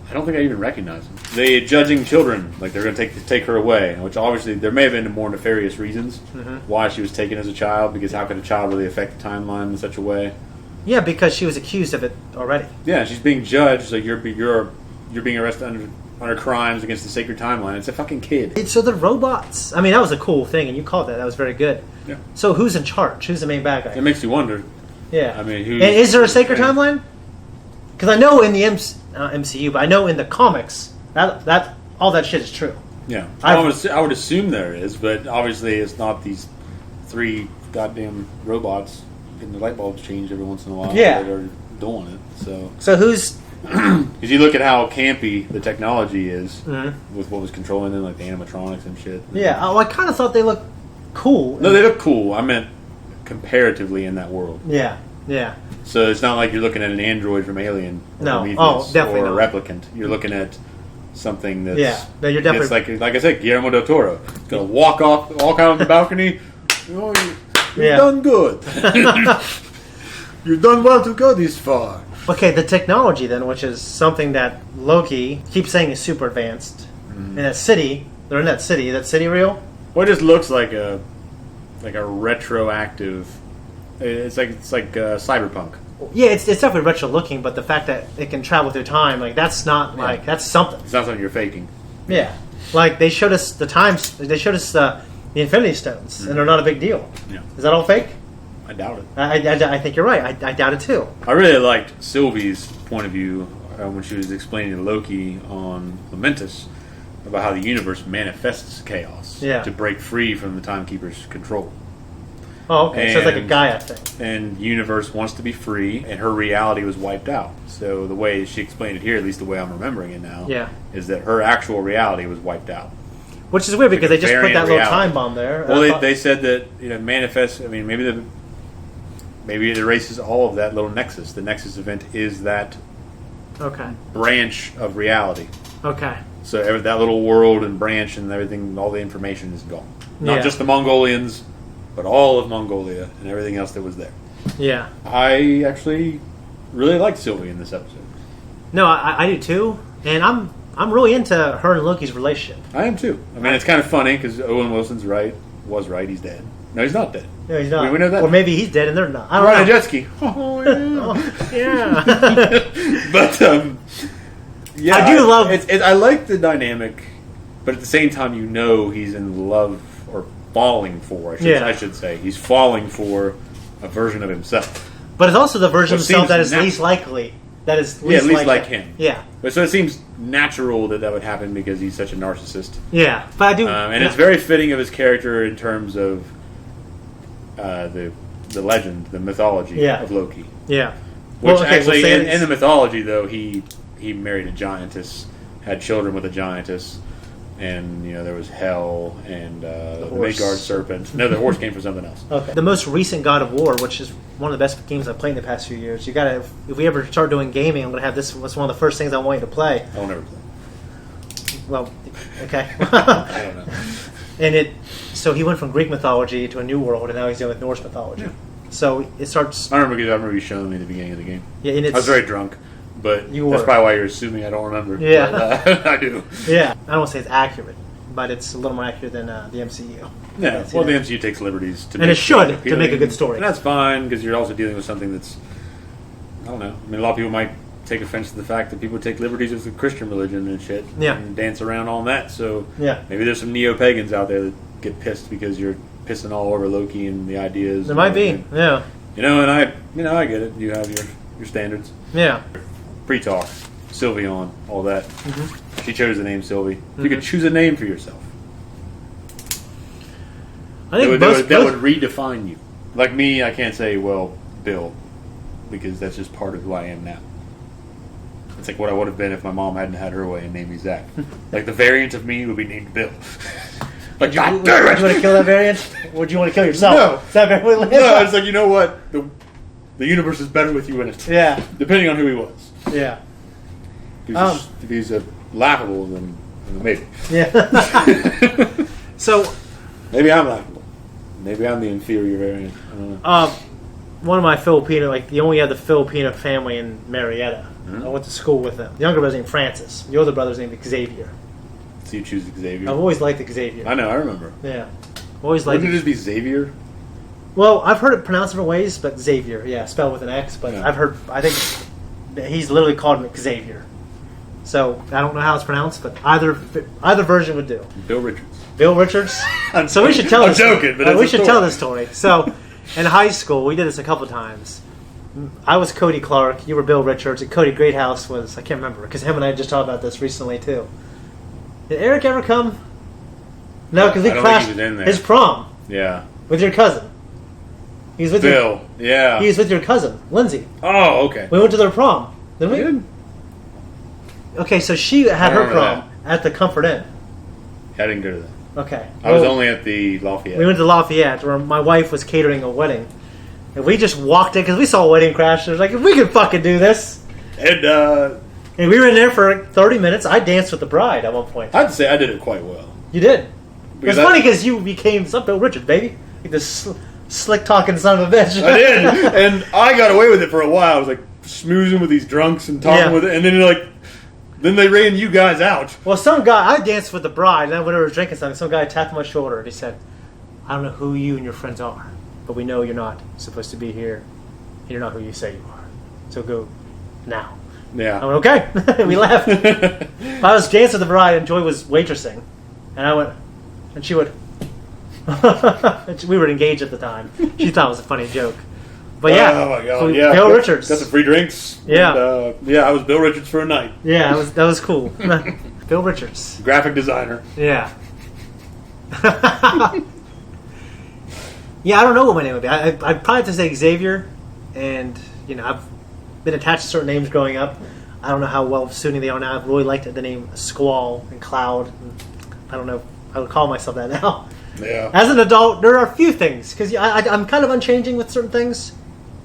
I don't think I even recognize him. They judging children, like they're going to take her away, which obviously there may have been more nefarious reasons why she was taken as a child, because how could a child really affect the timeline in such a way? Yeah, because she was accused of it already. Yeah, she's being judged, so you're being arrested under crimes against the sacred timeline. It's a fucking kid. So the robots, I mean, that was a cool thing, and you called that. That was very good. Yeah. So who's in charge? Who's the main bad guy? It makes you wonder. Yeah. I mean, and is there a sacred timeline? Because I know in the MCU, but I know in the comics that all that shit is true. Yeah, I would assume there is, but obviously it's not these 3 goddamn robots getting the light bulbs changed every once in a while. Yeah, that are doing it. So who's? Because you look at how campy the technology is with what was controlling them, like the animatronics and shit. Yeah, I kind of thought they looked cool. No, they look cool. I meant comparatively in that world. Yeah. So it's not like you're looking at an android from Alien. No, or definitely a not. replicant. You're looking at something that's No, you're definitely it's like I said, Guillermo del Toro. He's gonna walk out on the balcony. You're done good. You've done well to go this far. Okay, the technology then, which is something that Loki keeps saying is super advanced. In that city, they're in that city. Is that city real? Well, it just looks like a retroactive It's like cyberpunk. Yeah, it's definitely retro looking, but the fact that it can travel through time, like that's not like that's something. It's not something you're faking. Yeah, like they showed us the times. They showed us the Infinity Stones, and they're not a big deal. Yeah. Is that all fake? I doubt it. I think you're right. I doubt it too. I really liked Sylvie's point of view when she was explaining to Loki on Lamentus about how the universe manifests chaos to break free from the Timekeepers' control. Oh, okay. So it's like a Gaia thing. And universe wants to be free, and her reality was wiped out. So the way she explained it here, at least the way I'm remembering it now, is that her actual reality was wiped out. Which is weird because they just put that little time bomb there. Well, they said that manifest. I mean, maybe it erases all of that little nexus. The Nexus Event is that branch of reality. Okay. So that little world and branch and everything, all the information is gone. Not just the Mongolians, but all of Mongolia and everything else that was there. Yeah. I actually really liked Sylvie in this episode. No, I do too, and I'm really into her and Loki's relationship. I am too. I mean, it's kind of funny because Owen Wilson's right. Was right. He's dead. No, he's not dead. No, he's not. We know that. Or maybe he's dead and they're not. I don't know. know. Jet ski. Oh, yeah. But yeah, I do love. I like the dynamic, but at the same time, he's in love or falling for. I should say he's falling for a version of himself. But it's also the version of himself that is least likely. That is least like him. Yeah. But so it seems natural that would happen because he's such a narcissist. Yeah, but I do, and it's very fitting of his character in terms of the legend, the mythology of Loki. Yeah. Which actually, in the mythology, though, he married a giantess, had children with a giantess, and there was hell and the Midgard serpent. No, the horse came from something else. Okay. The most recent God of War, which is one of the best games I've played in the past few years. You gotta, if we ever start doing gaming, I'm gonna have this. It's one of the first things I want you to play. I'll never play. Well, okay. I don't know. And so he went from Greek mythology to a new world, and now he's dealing with Norse mythology. Yeah. So it starts. I remember you showing me the beginning of the game. Yeah, and I was very drunk. But that's probably why you're assuming I don't remember. Yeah. But, I do. Yeah. I don't want to say it's accurate, but it's a little more accurate than the MCU. Yeah. Well, the MCU takes liberties to make a good story. And that's fine, because you're also dealing with something that's, I don't know. I mean, a lot of people might take offense to the fact that people take liberties with the Christian religion and shit. Yeah. And dance around on that. So maybe there's some neo-pagans out there that get pissed because you're pissing all over Loki and the ideas. There might be. Yeah. And I get it. You have your standards. Yeah. Pre-talk, Sylvie on, all that. Mm-hmm. She chose the name Sylvie. You could choose a name for yourself. I think that would redefine you. Like me, I can't say, well, Bill, because that's just part of who I am now. It's like what I would have been if my mom hadn't had her way and named me Zach. Like the variant of me would be named Bill. Like, would you want to kill that variant? Or would you want to kill yourself? No. Is that very no, it's like, you know what? The universe is better with you in it. Yeah. Depending on who he was. Yeah. If he's laughable, then maybe. Yeah. So. Maybe I'm laughable. Maybe I'm the inferior variant. I don't know. One of my Filipino, you only had the Filipino family in Marietta. Mm-hmm. I went to school with them. The younger brother's named Francis. The older brother's named Xavier. So you choose Xavier? I've always liked Xavier. I know, I remember. Yeah. Always liked. Wouldn't it just be Xavier? Well, I've heard it pronounced different ways, but Xavier, spelled with an X. But yeah. I think he's literally called him Xavier. So I don't know how it's pronounced, but either version would do. Bill Richards. Bill Richards. So we should tell. I'm joking, but we should tell this story. So in high school, we did this a couple times. I was Cody Clark. You were Bill Richards, and Cody Greathouse was, I can't remember because him and I just talked about this recently too. Did Eric ever come? No, because we crashed his prom. Yeah. With your cousin. He's with Bill. Yeah. He's with your cousin, Lindsay. Oh, okay. We went to their prom, didn't we? Did. Okay, so she had her prom at the Comfort Inn. I didn't go to that. Okay. I was only at the Lafayette. We went to Lafayette where my wife was catering a wedding. And we just walked in because we saw a wedding crash. It was like, if we could fucking do this. And we were in there for 30 minutes. I danced with the bride at one point. I'd say I did it quite well. You did? It's funny because you became Bill Richard, baby. Like this slick talking son of a bitch. I did. And I got away with it for a while. I was like smoozing with these drunks and talking with it. And then they ran you guys out. Well, some guy, I danced with the bride, and then when we were drinking something, some guy tapped my shoulder and he said, I don't know who you and your friends are, but we know you're not supposed to be here. And you're not who you say you are. So go now. Yeah. I went, okay. We left. I was dancing with the bride, and Joy was waitressing. And I went, and she would. We were engaged at the time. She thought it was a funny joke. But yeah. Oh my god, so yeah. Bill Richards. Got some free drinks. Yeah. And, I was Bill Richards for a night. Yeah, that was cool. Bill Richards. Graphic designer. Yeah. Yeah, I don't know what my name would be. I'd probably have to say Xavier, and I've been attached to certain names growing up. I don't know how well suiting they are now. I've really liked the name Squall and Cloud. And I don't know if I would call myself that now. Yeah. As an adult, there are a few things because I'm kind of unchanging with certain things.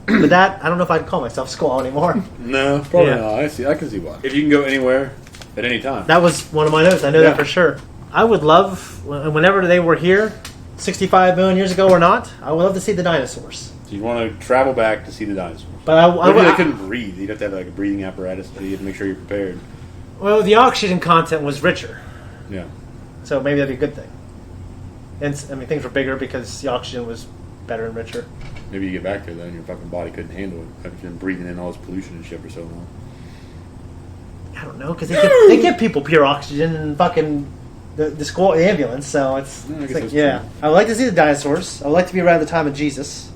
But that I don't know if I'd call myself Squall anymore. No, probably not. I can see why. If you can go anywhere at any time. That was one of my notes. I know that for sure. I would love whenever they were here, 65 million years ago or not. I would love to see the dinosaurs. So you want to travel back to see the dinosaurs. But I couldn't breathe. You'd have to have like a breathing apparatus. So you have to make sure you're prepared. Well, the oxygen content was richer. Yeah. So maybe that'd be a good thing. And things were bigger because the oxygen was better and richer. Maybe you get back there, then your fucking body couldn't handle it. After you've been breathing in all this pollution and shit for so long. I don't know, because they give people pure oxygen and fucking the ambulance, so it's like, yeah. I would like to see the dinosaurs. I would like to be around the time of Jesus,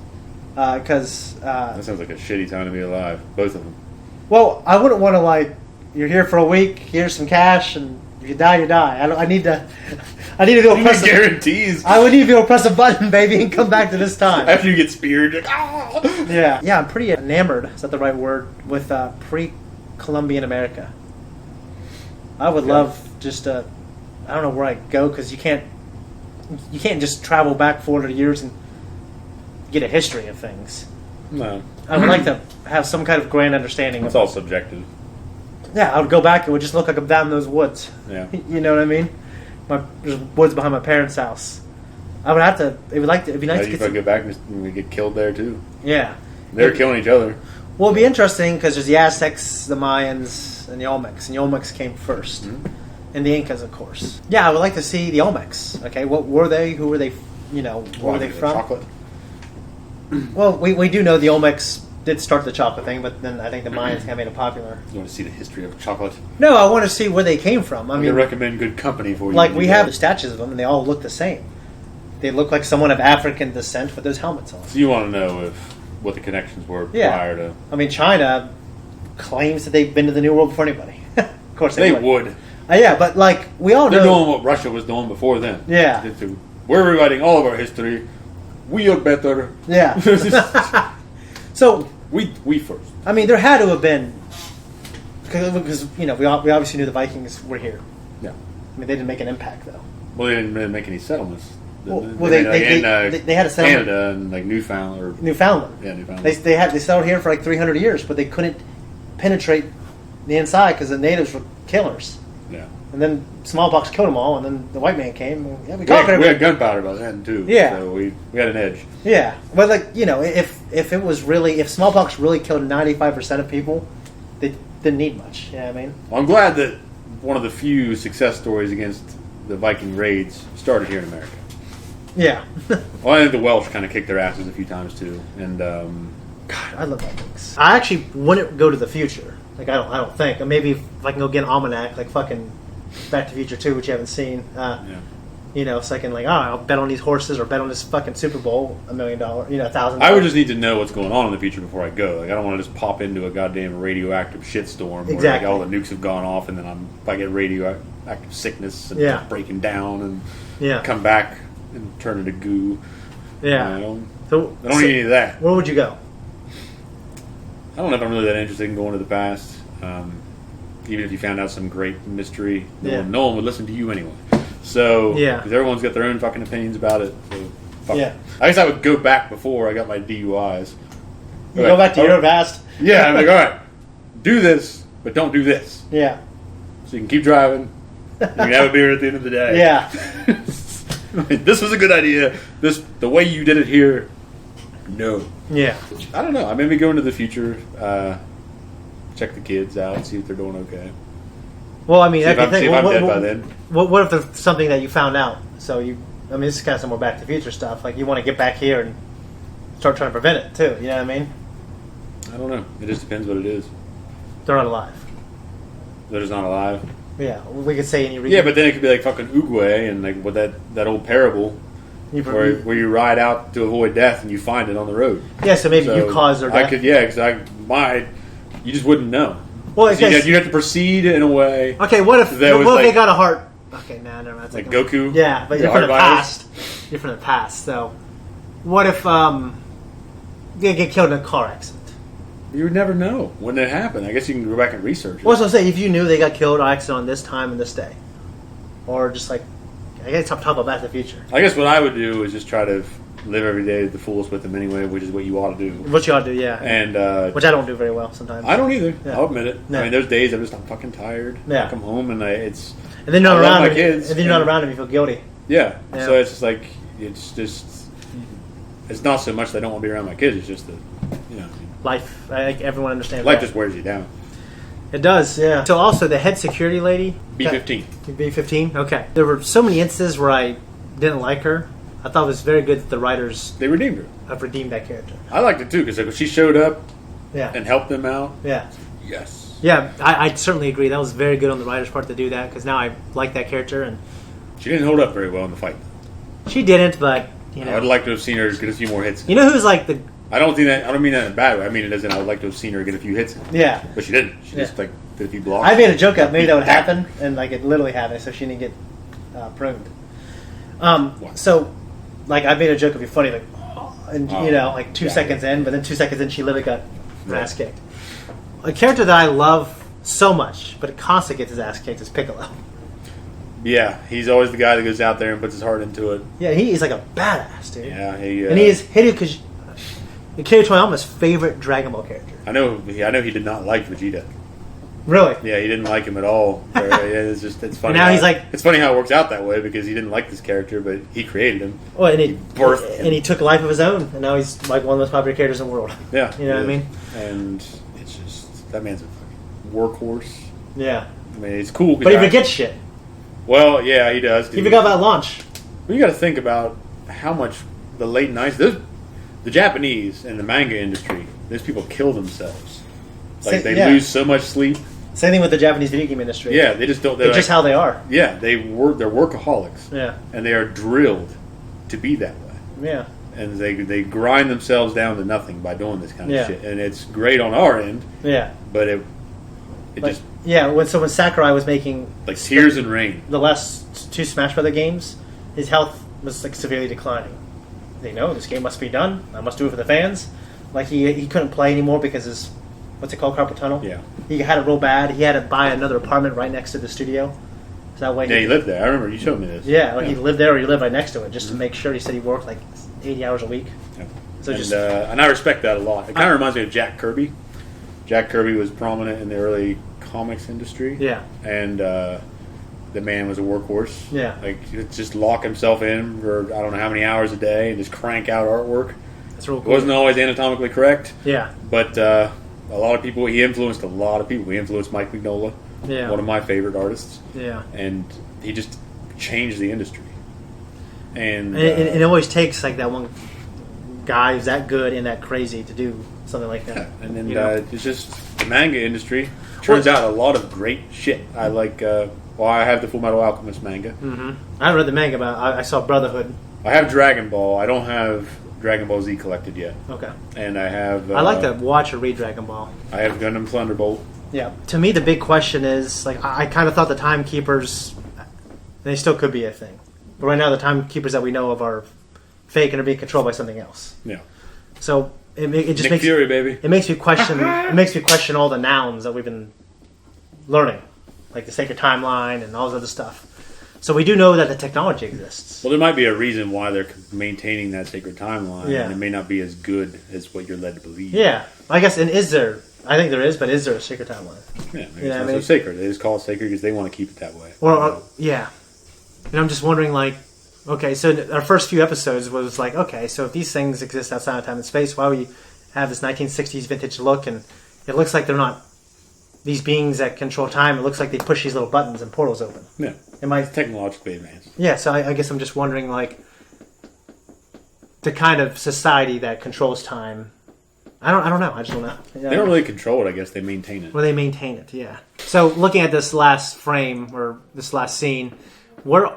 because... that sounds like a shitty time to be alive, both of them. Well, I wouldn't want to, you're here for a week, here's some cash, and if you die, you die. I need to go press guarantees. I would need to go press a button, baby, and come back to this time. After you get speared, you're like, ah! Yeah, I'm pretty enamored, is that the right word, with pre-Columbian America. I would love just I don't know where I'd go, because you can't just travel back 400 years and get a history of things. No. I would like to have some kind of grand understanding. It's all subjective. Yeah, I would go back. It would just look like I'm down in those woods. Yeah. You know what I mean? There's woods behind my parents' house. I would have to. It'd be nice to get. Go back and we get killed there too. Yeah. They're killing each other. Well, it'd be interesting because there's the Aztecs, the Mayans, and the Olmecs. And the Olmecs came first, and the Incas, of course. Yeah, I would like to see the Olmecs. Okay, what were they? Who were they? Where were they from? Chocolate. Well, we do know the Olmecs did start the chocolate thing, but then I think the Mayans kind of made it popular. You want to see the history of chocolate? No, I want to see where they came from. I mean, recommend good company for you. Like, we have the statues of them, and they all look the same. They look like someone of African descent with those helmets on. So you want to know what the connections were prior to... I mean, China claims that they've been to the New World before anybody. Of course they would. Yeah, but, we all know... They're doing what Russia was doing before then. Yeah. We're rewriting all of our history. We are better. Yeah. So... We first. I mean, there had to have been... Because, we obviously knew the Vikings were here. Yeah. I mean, they didn't make an impact, though. Well, they didn't really make any settlements. They had a settlement. Canada and Newfoundland. Yeah, Newfoundland. They settled here for 300 years, but they couldn't penetrate the inside because the natives were killers. Yeah. And then smallpox killed them all, and then the white man came. And, we had gunpowder by then too. Yeah. So we had an edge. Yeah, but if smallpox really killed 95% of people, they didn't need much. You know what I mean? Well, I'm glad that one of the few success stories against the Viking raids started here in America. Yeah. Well, I think the Welsh kind of kicked their asses a few times too, and God, I love Vikings. I actually wouldn't go to the future. I don't think. Or maybe if I can go get an almanac, fucking Back to the Future 2, which you haven't seen. So I can I'll bet on these horses or bet on this fucking Super Bowl $1 million, $1,000. I would just need to know what's going on in the future before I go. I don't want to just pop into a goddamn radioactive shitstorm where all the nukes have gone off and then if I get radioactive sickness and just breaking down and come back and turn into goo. Yeah. I don't need any of that. Where would you go? I don't know if I'm really that interested in going to the past. Even if you found out some great mystery, no one would listen to you anyway. So, because everyone's got their own fucking opinions about it. So, fuck it. I guess I would go back before I got my DUIs. You go back to your past? Yeah, I'm all right, do this, but don't do this. Yeah. So you can keep driving. You can have a beer at the end of the day. Yeah. This was a good idea. The way you did it here, no. Yeah. I don't know. I maybe go into the future, check the kids out, see if they're doing okay. Well, I mean, see if I'm dead by then. What if there's something that you found out? So this is kind of some more Back to the Future stuff. You want to get back here and start trying to prevent it too. You know what I mean? I don't know. It just depends what it is. They're not alive. They're just not alive. Yeah, we could say any reason. Yeah, but then it could be like fucking Uguay and like with that old parable where you ride out to avoid death and you find it on the road. Yeah, so maybe you caused their death. I could, yeah, because you just wouldn't know. Well, you have to proceed in a way. Okay, what if they got a heart? Okay, no, that's like Goku. Yeah, but you're from the past. You're from the past, so what if they get killed in a car accident? You would never know when it happened. I guess you can go back and research it. Well, so say if you knew they got killed in an accident on this time and this day, or just like I guess talk about Back to the Future. I guess what I would do is just try to live every day the fullest with them anyway, which is what you ought to do. What you ought to do, yeah. And which I don't do very well sometimes. I don't either. Yeah. I'll admit it. Yeah. I mean, there's days I'm fucking tired. Yeah. I come home and then you're not around my them, kids. and then you're not around them, you feel guilty. Yeah. Yeah. So it's just like it's not so much that I don't want to be around my kids. It's just that life. I think everyone understands. Life that. just wears you down. It does, yeah. So also the head security lady, B-15. B-15. Okay. There were so many instances where I didn't like her. I thought it was very good that the writers redeemed her. Have redeemed that character. I liked it too because she showed up, yeah, and helped them out. Yeah. Yes. Yeah, I certainly agree. That was very good on the writers' part to do that because now I like that character and she didn't hold up very well in the fight. She didn't, but you know, I'd like to have seen her get a few more hits. You know who's like the? I don't mean that in a bad way. I mean it as in I would like to have seen her get a few hits. Yeah. But she didn't. She just did a few blocks. I made a joke up. Maybe that would happen, and like it literally happened, so she didn't get pruned. So, like I made a joke. It'd be funny, like, and you know, like 2 seconds in, but then 2 seconds in, she literally got her ass kicked. A character that I love so much, but constantly gets his ass kicked is Piccolo. Yeah, he's always the guy that goes out there and puts his heart into it. Yeah, he's like a badass, dude. Yeah, and he is Hideo Toyama's favorite Dragon Ball character. I know he did not like Vegeta. Really? Yeah, he didn't like him at all. It's funny. And now he's like, it's funny how it works out that way because he didn't like this character, but he created him. Oh, and he birthed him. And he took a life of his own, and now he's like one of the most popular characters in the world. Yeah, you know what I mean. And it's just that man's a fucking workhorse. Yeah, I mean it's cool, but he forgets shit. Well, yeah, he does. He forgot about launch. Well, you got to think about how much the late 90s, the Japanese and the manga industry, those people kill themselves. Like they lose so much sleep. Same thing with the Japanese video game industry. Yeah, they just don't. It's just how they are. Yeah, they're workaholics. Yeah, and they are drilled to be that way. Yeah, and they grind themselves down to nothing by doing this kind of shit. And it's great on our end. Yeah, but it just. Yeah, when Sakurai was making like Tears and Rain, the last 2 Smash Brother games, his health was like severely declining. They know this game must be done. I must do it for the fans. Like he couldn't play anymore because his what's it called, carpal tunnel. Yeah, he had it real bad. He had to buy another apartment right next to the studio. So that way, he lived there. I remember you showed me this. Yeah, he lived there or he lived right next to it just to make sure. He said he worked like 80 hours a week. Yeah. So and I respect that a lot. It kind of reminds me of Jack Kirby. Jack Kirby was prominent in the early comics industry. Yeah. And the man was a workhorse. Yeah. Like, he'd just lock himself in for I don't know how many hours a day and just crank out artwork. That's real cool. It wasn't always anatomically correct. Yeah. But a lot of people, he influenced a lot of people. He influenced Mike Mignola. Yeah. One of my favorite artists. Yeah. And he just changed the industry. And it always takes like that one guy who's that good and that crazy to do something like that. And then it's just the manga industry turns out a lot of great shit. I like. I have the Full Metal Alchemist manga. Mm-hmm. I haven't read the manga, but I saw Brotherhood. I have Dragon Ball. I don't have Dragon Ball Z collected yet. Okay. And I have. I like to watch or read Dragon Ball. I have Gundam Thunderbolt. Yeah. To me, the big question is like I kind of thought the Timekeepers, they still could be a thing, but right now the Timekeepers that we know of are fake and are being controlled by something else. Yeah. So it just Nick makes Fury, baby. It makes me question. It makes me question all the nouns that we've been learning, like the sacred timeline and all this other stuff. So we do know that the technology exists. Well, there might be a reason why they're maintaining that sacred timeline. Yeah. And it may not be as good as what you're led to believe. Yeah. I guess, and is there... I think there is, but is there a sacred timeline? Yeah, maybe it's not so sacred. They just call it sacred because they want to keep it that way. Well, yeah. And I'm just wondering, like... Okay, so our first few episodes was like, okay, so if these things exist outside of time and space, why would we have this 1960s vintage look? And it looks like they're not these beings that control time. It looks like they push these little buttons and portals open. Yeah. Am I technologically advanced? Yeah, so I guess I'm just wondering, like, the kind of society that controls time. I don't know. I just don't know. They don't really control it. I guess they maintain it. Well, they maintain it. Yeah. So looking at this last frame or this last scene, where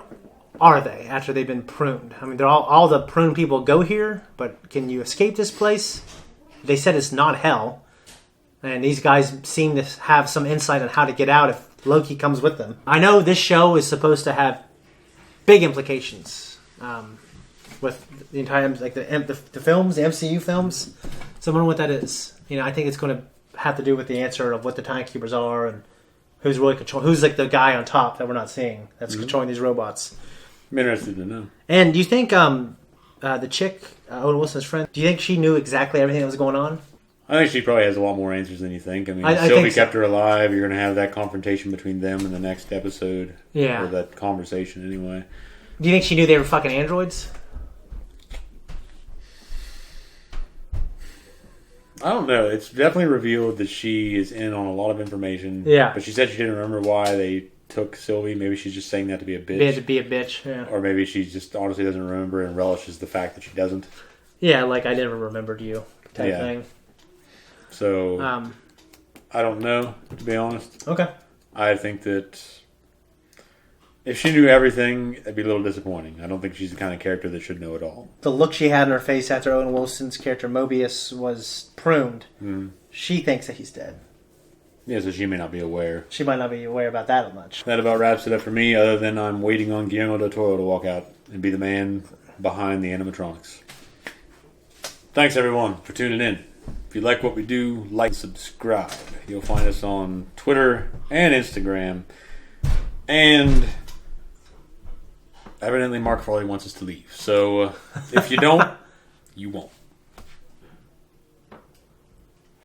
are they after they've been pruned? I mean, they're all the pruned people go here, but can you escape this place? They said it's not hell, and these guys seem to have some insight on how to get out if Loki comes with them. I know this show is supposed to have big implications with the entire, like the films, the MCU films. So I wonder what that is. You know, I think it's going to have to do with the answer of what the Timekeepers are and who's really controlling. Who's like the guy on top that we're not seeing that's controlling these robots. I'm interested to know. And do you think the chick, Owen Wilson's friend, do you think she knew exactly everything that was going on? I think she probably has a lot more answers than you think. I mean, I Sylvie think so. kept her alive. You're going to have that confrontation between them in the next episode. Yeah. Or that conversation, anyway. Do you think she knew they were fucking androids? I don't know. It's definitely revealed that she is in on a lot of information. Yeah. But she said she didn't remember why they took Sylvie. Maybe she's just saying that to be a bitch. To be a bitch, yeah. Or maybe she just honestly doesn't remember and relishes the fact that she doesn't. Yeah, like I never remembered you type thing. So, I don't know, to be honest. Okay. I think that if she knew everything, it'd be a little disappointing. I don't think she's the kind of character that should know it all. The look she had in her face after Owen Wilson's character Mobius was pruned, she thinks that he's dead. Yeah, so she may not be aware. She might not be aware about that much. That about wraps it up for me, other than I'm waiting on Guillermo del Toro to walk out and be the man behind the animatronics. Thanks, everyone, for tuning in. If you like what we do, like and subscribe. You'll find us on Twitter and Instagram. And evidently Mark Farley wants us to leave. So if you don't, you won't.